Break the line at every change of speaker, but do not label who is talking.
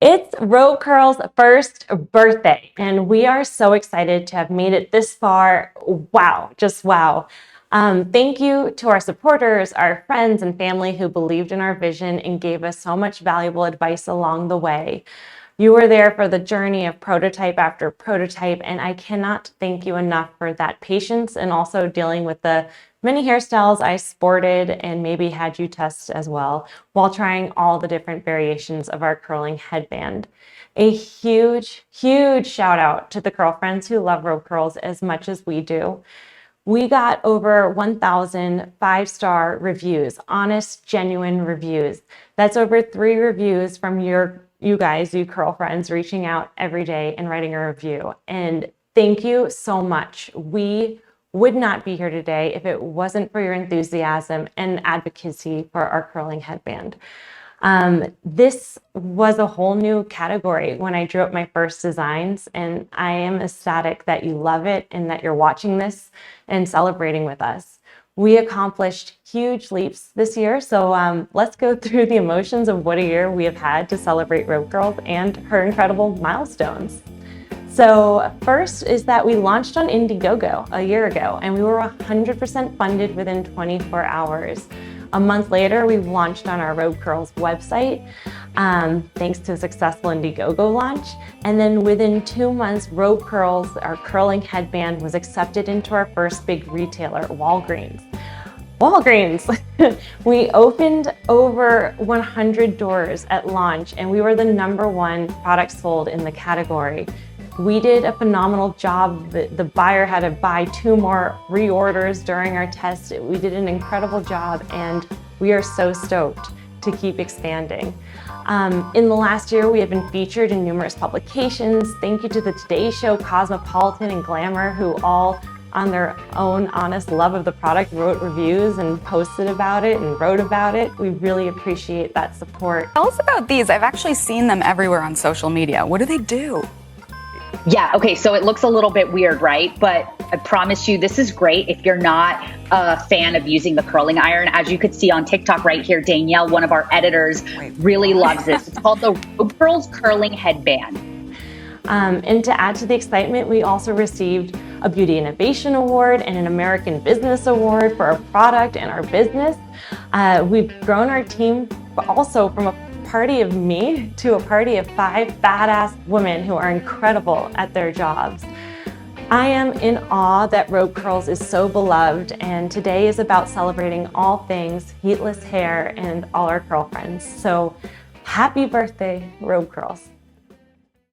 It's RobeCurls' first birthday, and we are so excited to have made it this far. Wow, just wow. Thank you to our supporters, our friends and family who believed in our vision and gave us so much valuable advice along the way. You were there for the journey of prototype after prototype, and I cannot thank you enough for that patience and also dealing with the many hairstyles I sported and maybe had you test as well while trying all the different variations of our curling headband. A huge, huge shout out to the Curlfriends who love RobeCurls as much as we do. We got over 1,000 five-star reviews, honest, genuine reviews. That's over 3 reviews from you guys, you Curlfriends, reaching out every day and writing a review. And thank you so much. We would not be here today if it wasn't for your enthusiasm and advocacy for our curling headband. This was a whole new category when I drew up my first designs, and I am ecstatic that you love it and that you're watching this and celebrating with us. We accomplished huge leaps this year, so let's go through the emotions of what a year we have had to celebrate RobeCurls and her incredible milestones. So first is that we launched on Indiegogo a year ago, and we were 100% funded within 24 hours. A month later, we launched on our RobeCurls website, thanks to a successful Indiegogo launch. And then within 2 months, RobeCurls, our curling headband, was accepted into our first big retailer, Walgreens. We opened over 100 doors at launch, and we were the #1 product sold in the category. We did a phenomenal job. The buyer had to buy 2 more reorders during our test. We did an incredible job, and we are so stoked to keep expanding. In the last year, we have been featured in numerous publications. Thank you to the Today Show, Cosmopolitan, and Glamour, who all, on their own honest love of the product, wrote reviews and posted about it and wrote about it. We really appreciate that support.
Tell us about these. I've actually seen them everywhere on social media. What do they do?
Yeah, okay, so it looks a little bit weird, right? But I promise you, this is great if you're not a fan of using the curling iron. As you could see on TikTok right here, Danielle, one of our editors, really loves this. It's called the RobeCurls Curling Headband.
And to add to the excitement, we also received a Beauty Innovation Award and an American Business Award for our product and our business. We've grown our team also from a party of me to a party of 5 badass women who are incredible at their jobs. I am in awe that RobeCurls is so beloved, and today is about celebrating all things heatless hair and all our curl friends. So happy birthday, RobeCurls.